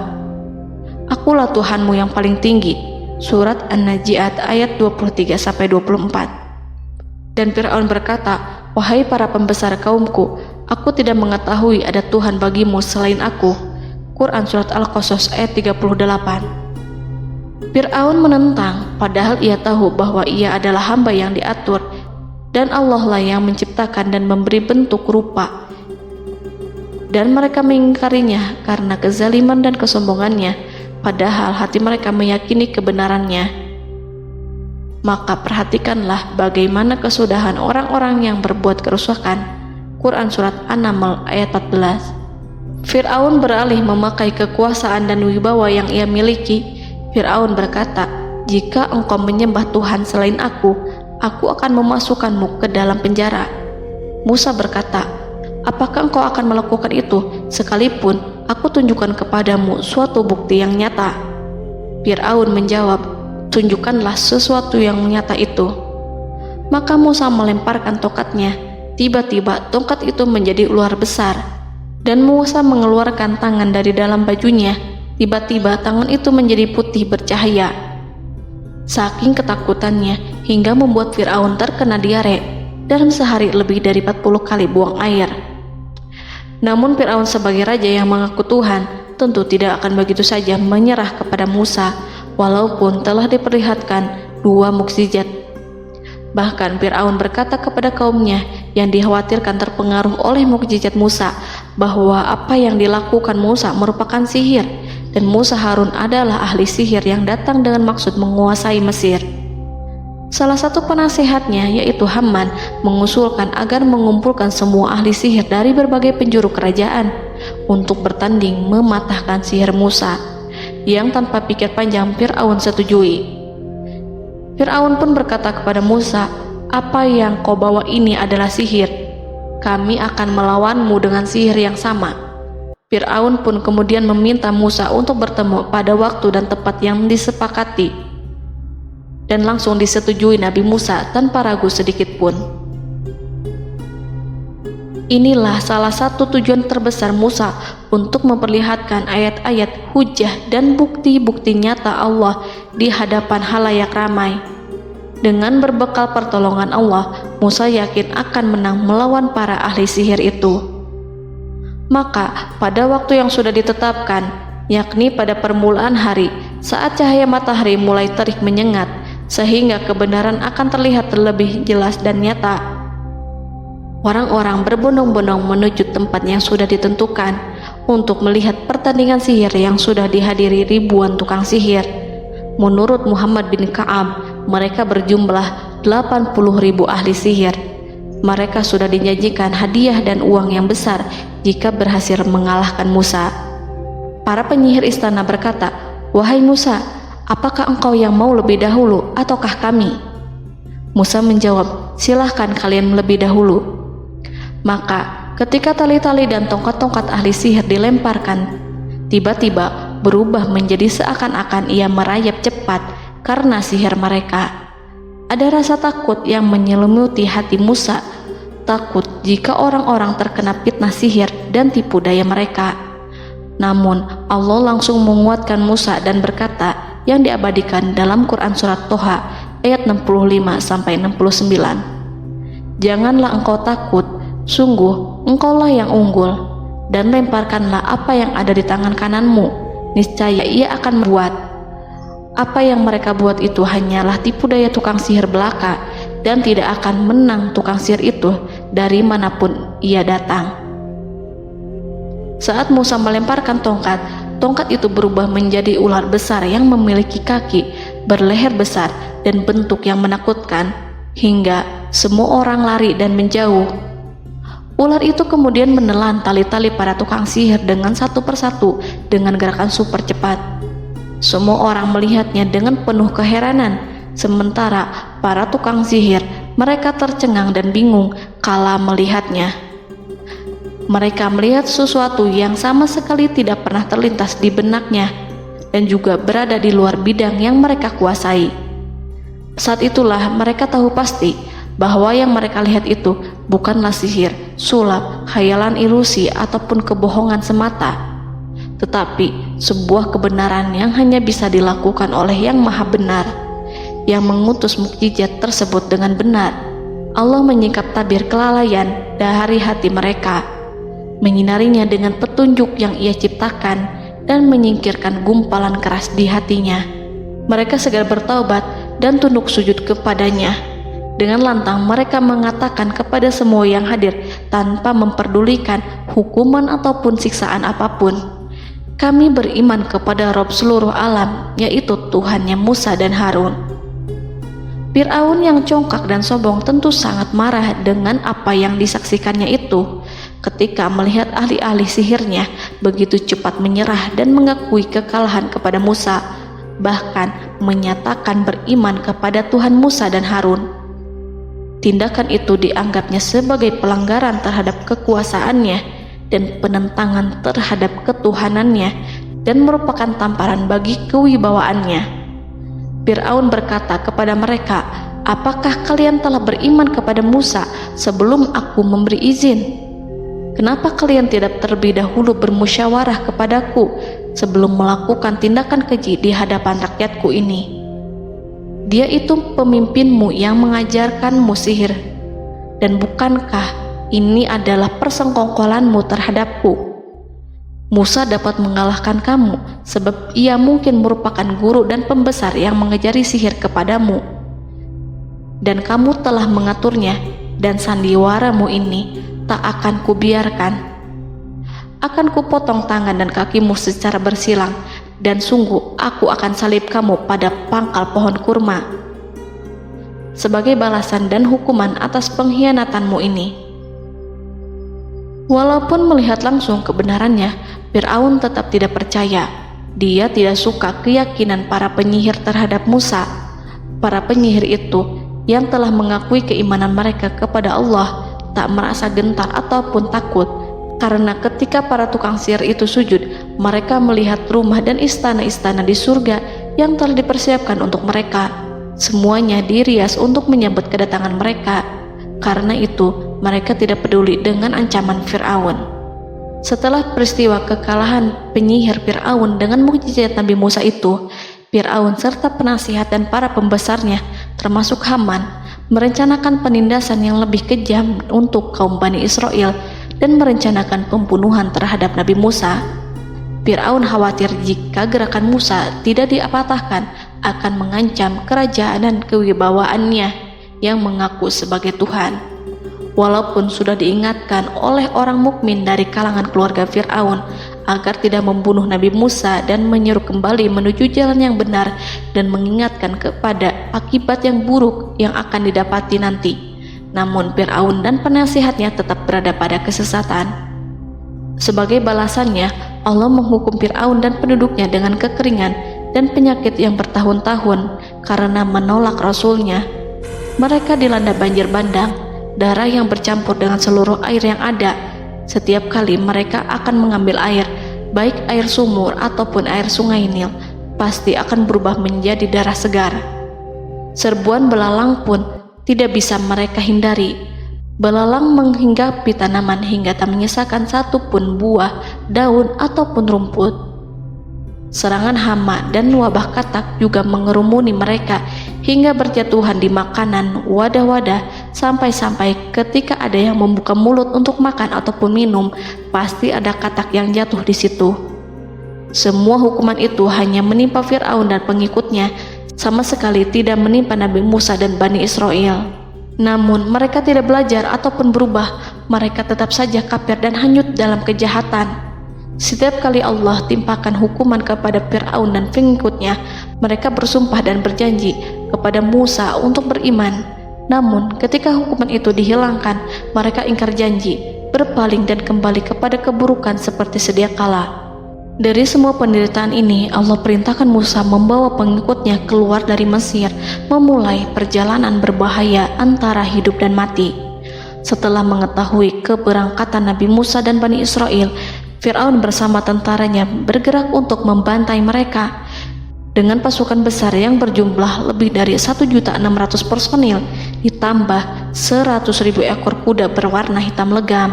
Akulah Tuhanmu yang paling tinggi. Surat An-Najiat ayat 23-24. Dan Fir'aun berkata, wahai para pembesar kaumku, aku tidak mengetahui ada Tuhan bagimu selain aku. Quran Surat Al-Qasas ayat 38. Fir'aun menentang, padahal ia tahu bahwa ia adalah hamba yang diatur, dan Allah lah yang menciptakan dan memberi bentuk rupa. Dan mereka mengingkarinya karena kezaliman dan kesombongannya, padahal hati mereka meyakini kebenarannya. Maka perhatikanlah bagaimana kesudahan orang-orang yang berbuat kerusakan. Quran Surat An-Naml ayat 14. Fir'aun beralih memakai kekuasaan dan wibawa yang ia miliki. Fir'aun berkata, jika engkau menyembah Tuhan selain aku akan memasukkanmu ke dalam penjara. Musa berkata, apakah engkau akan melakukan itu sekalipun aku tunjukkan kepadamu suatu bukti yang nyata? Fir'aun menjawab, tunjukkanlah sesuatu yang nyata itu. Maka Musa melemparkan tongkatnya. Tiba-tiba tongkat itu menjadi ular besar, dan Musa mengeluarkan tangan dari dalam bajunya. Tiba-tiba tangan itu menjadi putih bercahaya. Saking ketakutannya hingga membuat Fir'aun terkena diare, dalam sehari lebih dari 40 kali buang air. Namun Fir'aun sebagai raja yang mengaku Tuhan tentu tidak akan begitu saja menyerah kepada Musa, walaupun telah diperlihatkan 2 mukjizat. Bahkan Fir'aun berkata kepada kaumnya yang dikhawatirkan terpengaruh oleh mukjizat Musa, bahwa apa yang dilakukan Musa merupakan sihir, dan Musa Harun adalah ahli sihir yang datang dengan maksud menguasai Mesir. Salah satu penasehatnya, yaitu Haman, mengusulkan agar mengumpulkan semua ahli sihir dari berbagai penjuru kerajaan untuk bertanding mematahkan sihir Musa, yang tanpa pikir panjang Fir'aun setujui. Fir'aun pun berkata kepada Musa, apa yang kau bawa ini adalah sihir. Kami akan melawanmu dengan sihir yang sama. Fir'aun pun kemudian meminta Musa untuk bertemu pada waktu dan tempat yang disepakati, dan langsung disetujui Nabi Musa tanpa ragu sedikit pun. Inilah salah satu tujuan terbesar Musa untuk memperlihatkan ayat-ayat hujah dan bukti-bukti nyata Allah di hadapan halayak ramai. Dengan berbekal pertolongan Allah, Musa yakin akan menang melawan para ahli sihir itu. Maka pada waktu yang sudah ditetapkan, yakni pada permulaan hari, saat cahaya matahari mulai terik menyengat, sehingga kebenaran akan terlihat lebih jelas dan nyata, orang-orang berbondong-bondong menuju tempat yang sudah ditentukan untuk melihat pertandingan sihir yang sudah dihadiri ribuan tukang sihir. Menurut Muhammad bin Ka'ab, mereka berjumlah 80.000 ahli sihir. Mereka sudah dijanjikan hadiah dan uang yang besar jika berhasil mengalahkan Musa. Para penyihir istana berkata, wahai Musa, apakah engkau yang mau lebih dahulu ataukah kami? Musa menjawab, silahkan kalian lebih dahulu. Maka ketika tali-tali dan tongkat-tongkat ahli sihir dilemparkan, tiba-tiba berubah menjadi seakan-akan ia merayap cepat karena sihir mereka. Ada rasa takut yang menyelimuti hati Musa, takut jika orang-orang terkena fitnah sihir dan tipu daya mereka. Namun Allah langsung menguatkan Musa dan berkata yang diabadikan dalam Quran Surat Toha ayat 65-69, janganlah engkau takut, sungguh engkaulah yang unggul, dan lemparkanlah apa yang ada di tangan kananmu, niscaya ia akan membuat. Apa yang mereka buat itu hanyalah tipu daya tukang sihir belaka, dan tidak akan menang tukang sihir itu dari manapun ia datang. Saat Musa melemparkan tongkat, tongkat itu berubah menjadi ular besar yang memiliki kaki, berleher besar, dan bentuk yang menakutkan, hingga semua orang lari dan menjauh. Ular itu kemudian menelan tali-tali para tukang sihir dengan satu persatu dengan gerakan super cepat. Semua orang melihatnya dengan penuh keheranan, sementara para tukang sihir mereka tercengang dan bingung kala melihatnya. Mereka melihat sesuatu yang sama sekali tidak pernah terlintas di benaknya dan juga berada di luar bidang yang mereka kuasai. Saat itulah mereka tahu pasti bahwa yang mereka lihat itu bukanlah sihir, sulap, khayalan ilusi ataupun kebohongan semata, tetapi sebuah kebenaran yang hanya bisa dilakukan oleh Yang Maha Benar, yang mengutus mukjizat tersebut dengan benar. Allah menyingkap tabir kelalaian dari hati mereka, menyinarinya dengan petunjuk yang Ia ciptakan, dan menyingkirkan gumpalan keras di hatinya. Mereka segera bertaubat dan tunduk sujud kepadanya. Dengan lantang mereka mengatakan kepada semua yang hadir tanpa memperdulikan hukuman ataupun siksaan apapun, "Kami beriman kepada Rob seluruh alam, yaitu Tuhannya Musa dan Harun." Fir'aun yang congkak dan sombong tentu sangat marah dengan apa yang disaksikannya itu. Ketika melihat ahli-ahli sihirnya begitu cepat menyerah dan mengakui kekalahan kepada Musa, bahkan menyatakan beriman kepada Tuhan Musa dan Harun. Tindakan itu dianggapnya sebagai pelanggaran terhadap kekuasaannya dan penentangan terhadap ketuhanannya, dan merupakan tamparan bagi kewibawaannya. Fir'aun berkata kepada mereka, "Apakah kalian telah beriman kepada Musa sebelum aku memberi izin? Kenapa kalian tidak terlebih dahulu bermusyawarah kepadaku sebelum melakukan tindakan keji di hadapan rakyatku ini? Dia itu pemimpinmu yang mengajarkanmu sihir, dan bukankah ini adalah persengkongkolanmu terhadapku? Musa dapat mengalahkan kamu sebab ia mungkin merupakan guru dan pembesar yang mengajari sihir kepadamu, dan kamu telah mengaturnya, dan sandiwaramu ini tak akan kubiarkan. Akan kupotong tangan dan kakimu secara bersilang, dan sungguh aku akan salib kamu pada pangkal pohon kurma sebagai balasan dan hukuman atas pengkhianatanmu ini." Walaupun melihat langsung kebenarannya, Fir'aun tetap tidak percaya. Dia tidak suka keyakinan para penyihir terhadap Musa. Para penyihir itu yang telah mengakui keimanan mereka kepada Allah tak merasa gentar ataupun takut, karena ketika para tukang sihir itu sujud, mereka melihat rumah dan istana-istana di surga yang telah dipersiapkan untuk mereka. Semuanya dirias untuk menyambut kedatangan mereka. Karena itu, mereka tidak peduli dengan ancaman Fir'aun. Setelah peristiwa kekalahan penyihir Fir'aun dengan mukjizat Nabi Musa itu, Fir'aun serta penasihat dan para pembesarnya, termasuk Haman, merencanakan penindasan yang lebih kejam untuk kaum Bani Israel dan merencanakan pembunuhan terhadap Nabi Musa. Fir'aun khawatir jika gerakan Musa tidak diapatahkan akan mengancam kerajaan dan kewibawaannya yang mengaku sebagai Tuhan. Walaupun sudah diingatkan oleh orang mukmin dari kalangan keluarga Fir'aun agar tidak membunuh Nabi Musa dan menyeru kembali menuju jalan yang benar dan mengingatkan kepada akibat yang buruk yang akan didapati nanti, namun Fir'aun dan penasihatnya tetap berada pada kesesatan. Sebagai balasannya, Allah menghukum Fir'aun dan penduduknya dengan kekeringan dan penyakit yang bertahun-tahun karena menolak Rasulnya. Mereka dilanda banjir bandang, darah yang bercampur dengan seluruh air yang ada. Setiap kali mereka akan mengambil air, baik air sumur ataupun air sungai Nil, pasti akan berubah menjadi darah segar. Serbuan belalang pun tidak bisa mereka hindari. Belalang menghinggapi tanaman hingga tak menyisakan satupun buah, daun ataupun rumput. Serangan hama dan wabah katak juga mengerumuni mereka hingga berjatuhan di makanan, wadah-wadah, sampai-sampai ketika ada yang membuka mulut untuk makan ataupun minum, pasti ada katak yang jatuh di situ. Semua hukuman itu hanya menimpa Fir'aun dan pengikutnya, sama sekali tidak menimpa Nabi Musa dan Bani Israel. Namun mereka tidak belajar ataupun berubah. Mereka tetap saja kafir dan hanyut dalam kejahatan. Setiap kali Allah timpakan hukuman kepada Fir'aun dan pengikutnya, mereka bersumpah dan berjanji kepada Musa untuk beriman. Namun ketika hukuman itu dihilangkan, mereka ingkar janji, berpaling dan kembali kepada keburukan seperti sedia kala. Dari semua penderitaan ini, Allah perintahkan Musa membawa pengikutnya keluar dari Mesir, memulai perjalanan berbahaya antara hidup dan mati. Setelah mengetahui keberangkatan Nabi Musa dan Bani Israel, Fir'aun bersama tentaranya bergerak untuk membantai mereka. Dengan pasukan besar yang berjumlah lebih dari 1.600.000 personil, ditambah 100.000 ekor kuda berwarna hitam legam,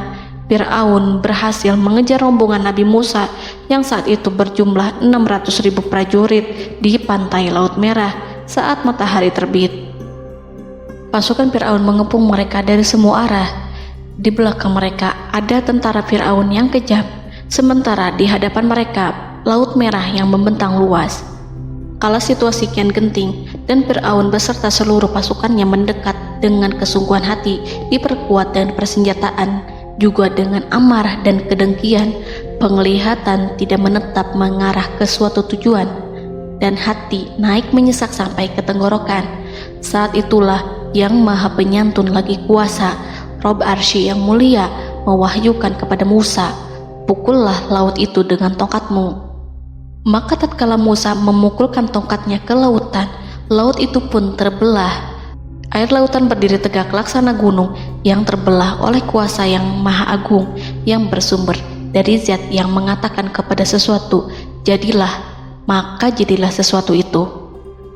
Fir'aun berhasil mengejar rombongan Nabi Musa yang saat itu berjumlah 600.000 prajurit di pantai Laut Merah saat matahari terbit. Pasukan Fir'aun mengepung mereka dari semua arah. Di belakang mereka ada tentara Fir'aun yang kejam, sementara di hadapan mereka Laut Merah yang membentang luas. Kala situasi kian genting dan Fir'aun beserta seluruh pasukannya mendekat dengan kesungguhan hati, diperkuat dengan persenjataan, juga dengan amarah dan kedengkian, penglihatan tidak menetap mengarah ke suatu tujuan, dan hati naik menyesak sampai ke tenggorokan. Saat itulah Yang Maha Penyantun lagi kuasa, Rob Arsy yang mulia, mewahyukan kepada Musa, "Pukullah laut itu dengan tongkatmu." Maka tatkala Musa memukulkan tongkatnya ke lautan, laut itu pun terbelah. Air lautan berdiri tegak laksana gunung yang terbelah oleh kuasa yang maha agung, yang bersumber dari zat yang mengatakan kepada sesuatu, "Jadilah," maka jadilah sesuatu itu.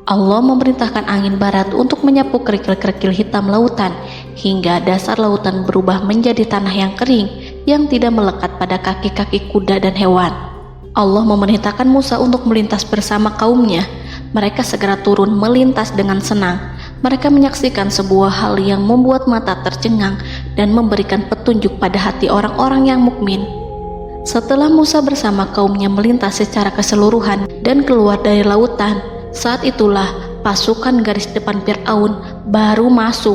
Allah memerintahkan angin barat untuk menyapu kerikil-kerikil hitam lautan, hingga dasar lautan berubah menjadi tanah yang kering, yang tidak melekat pada kaki-kaki kuda dan hewan. Allah memerintahkan Musa untuk melintas bersama kaumnya. Mereka segera turun melintas dengan senang. Mereka menyaksikan sebuah hal yang membuat mata tercengang dan memberikan petunjuk pada hati orang-orang yang mukmin. Setelah Musa bersama kaumnya melintas secara keseluruhan dan keluar dari lautan, saat itulah pasukan garis depan Fir'aun baru masuk.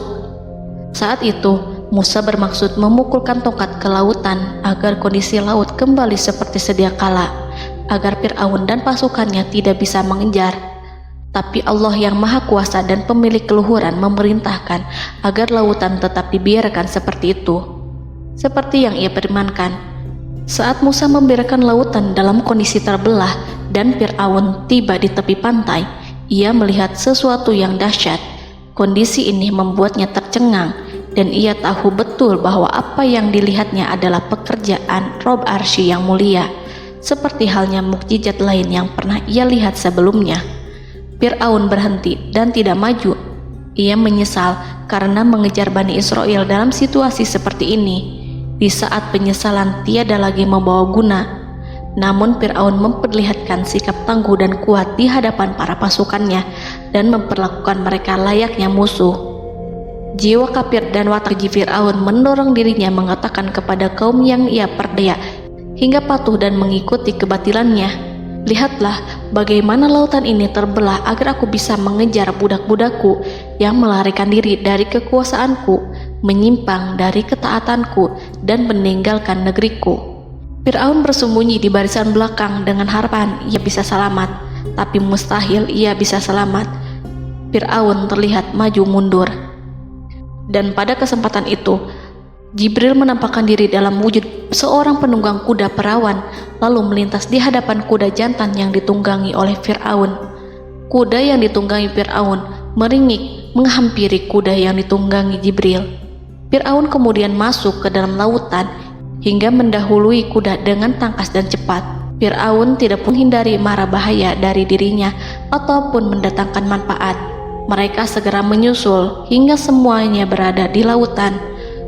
Saat itu Musa bermaksud memukulkan tongkat ke lautan agar kondisi laut kembali seperti sedia kala, agar Fir'aun dan pasukannya tidak bisa mengejar. Tapi Allah yang Maha Kuasa dan pemilik keluhuran memerintahkan agar lautan tetap dibiarkan seperti itu, seperti yang Ia firmankan. Saat Musa membiarkan lautan dalam kondisi terbelah dan Fir'aun tiba di tepi pantai, ia melihat sesuatu yang dahsyat. Kondisi ini membuatnya tercengang, dan ia tahu betul bahwa apa yang dilihatnya adalah pekerjaan Rob Arsy yang mulia, seperti halnya mukjizat lain yang pernah ia lihat sebelumnya. Fir'aun berhenti dan tidak maju. Ia menyesal karena mengejar Bani Israel dalam situasi seperti ini, di saat penyesalan tiada lagi membawa guna. Namun Fir'aun memperlihatkan sikap tangguh dan kuat di hadapan para pasukannya dan memperlakukan mereka layaknya musuh. Jiwa kafir dan watak Fir'aun mendorong dirinya mengatakan kepada kaum yang ia perdaya hingga patuh dan mengikuti kebatilannya, "Lihatlah bagaimana lautan ini terbelah agar aku bisa mengejar budak-budakku yang melarikan diri dari kekuasaanku, menyimpang dari ketaatanku dan meninggalkan negeriku." Fir'aun bersembunyi di barisan belakang dengan harapan ia bisa selamat, tapi mustahil ia bisa selamat. Fir'aun terlihat maju mundur. Dan pada kesempatan itu, Jibril menampakkan diri dalam wujud seorang penunggang kuda perawan, lalu melintas di hadapan kuda jantan yang ditunggangi oleh Fir'aun. Kuda yang ditunggangi Fir'aun meringik menghampiri kuda yang ditunggangi Jibril. Fir'aun kemudian masuk ke dalam lautan hingga mendahului kuda dengan tangkas dan cepat. Fir'aun tidak pun hindari mara bahaya dari dirinya ataupun mendatangkan manfaat. Mereka segera menyusul hingga semuanya berada di lautan.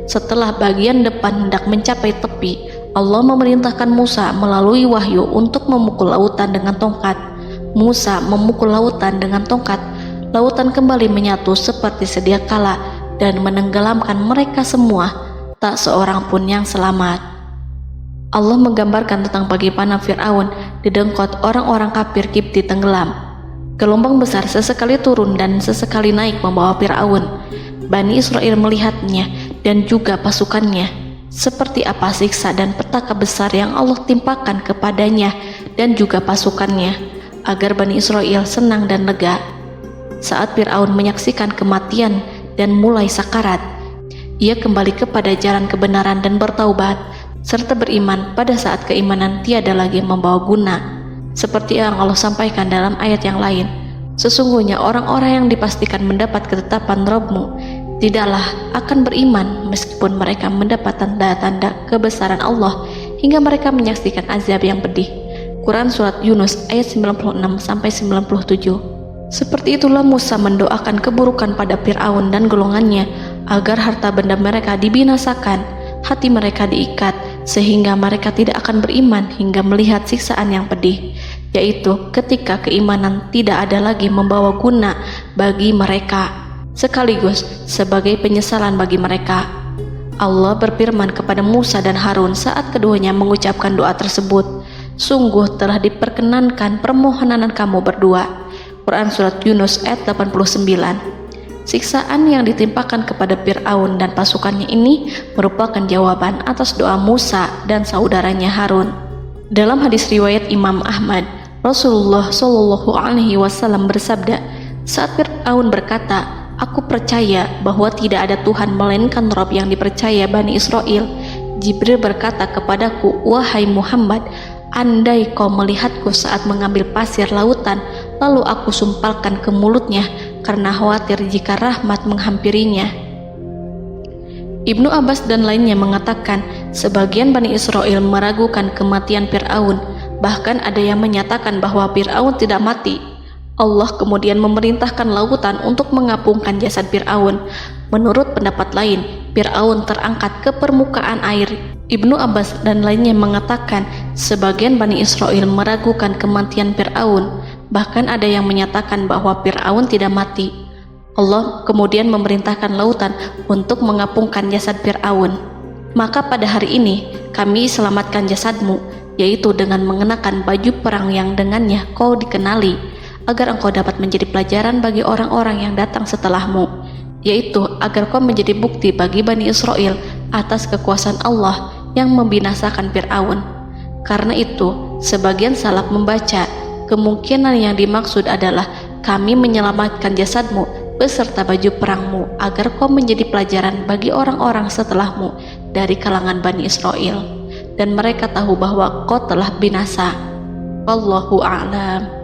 Setelah bagian depan hendak mencapai tepi, Allah memerintahkan Musa melalui wahyu untuk memukul lautan dengan tongkat. Musa memukul lautan dengan tongkat. Lautan kembali menyatu seperti sedia kala dan menenggelamkan mereka semua. Tak seorang pun yang selamat. Allah menggambarkan tentang bagaimana Fir'aun didengkot orang-orang kafir Kipti tenggelam. Gelombang besar sesekali turun dan sesekali naik membawa Fir'aun. Bani Israel melihatnya dan juga pasukannya. seperti apa siksa dan petaka besar yang Allah timpakan kepadanya dan juga pasukannya, agar Bani Israel senang dan lega. Saat Fir'aun menyaksikan kematian dan mulai sakarat, ia kembali kepada jalan kebenaran dan bertaubat, serta beriman pada saat keimanan tiada lagi membawa guna. Seperti yang Allah sampaikan dalam ayat yang lain, sesungguhnya orang-orang yang dipastikan mendapat ketetapan Rabb-Mu tidaklah akan beriman meskipun mereka mendapat tanda-tanda kebesaran Allah hingga mereka menyaksikan azab yang pedih. Quran Surat Yunus ayat 96-97. Seperti itulah Musa mendoakan keburukan pada Fir'aun dan golongannya agar harta benda mereka dibinasakan, hati mereka diikat sehingga mereka tidak akan beriman hingga melihat siksaan yang pedih, yaitu ketika keimanan tidak ada lagi membawa guna bagi mereka, sekaligus sebagai penyesalan bagi mereka. Allah berfirman kepada Musa dan Harun saat keduanya mengucapkan doa tersebut, sungguh telah diperkenankan permohonan kamu berdua. Quran Surat Yunus ayat 89. Siksaan yang ditimpakan kepada Fir'aun dan pasukannya ini merupakan jawaban atas doa Musa dan saudaranya Harun. Dalam hadis riwayat Imam Ahmad, Rasulullah Shallallahu Alaihi Wasallam bersabda, saat Fir'aun berkata, "Aku percaya bahwa tidak ada Tuhan melainkan Rabb yang dipercaya Bani Israel," Jibril berkata kepadaku, "Wahai Muhammad, andai kau melihatku saat mengambil pasir lautan, lalu aku sumpalkan ke mulutnya karena khawatir jika rahmat menghampirinya." Ibnu Abbas dan lainnya mengatakan, sebagian Bani Israel meragukan kematian Fir'aun, bahkan ada yang menyatakan bahwa Fir'aun tidak mati. Allah kemudian memerintahkan lautan untuk mengapungkan jasad Fir'aun. Menurut pendapat lain, Fir'aun terangkat ke permukaan air. Ibnu Abbas dan lainnya mengatakan, sebagian Bani Israel meragukan kematian Fir'aun, bahkan ada yang menyatakan bahwa Fir'aun tidak mati. Allah kemudian memerintahkan lautan untuk mengapungkan jasad Fir'aun. Maka pada hari ini kami selamatkan jasadmu, yaitu dengan mengenakan baju perang yang dengannya kau dikenali, agar engkau dapat menjadi pelajaran bagi orang-orang yang datang setelahmu, yaitu agar kau menjadi bukti bagi Bani Israel atas kekuasaan Allah yang membinasakan Fir'aun. Karena itu, sebagian salaf membaca, kemungkinan yang dimaksud adalah kami menyelamatkan jasadmu beserta baju perangmu agar kau menjadi pelajaran bagi orang-orang setelahmu dari kalangan Bani Israel, dan mereka tahu bahwa kau telah binasa. Wallahu a'lam.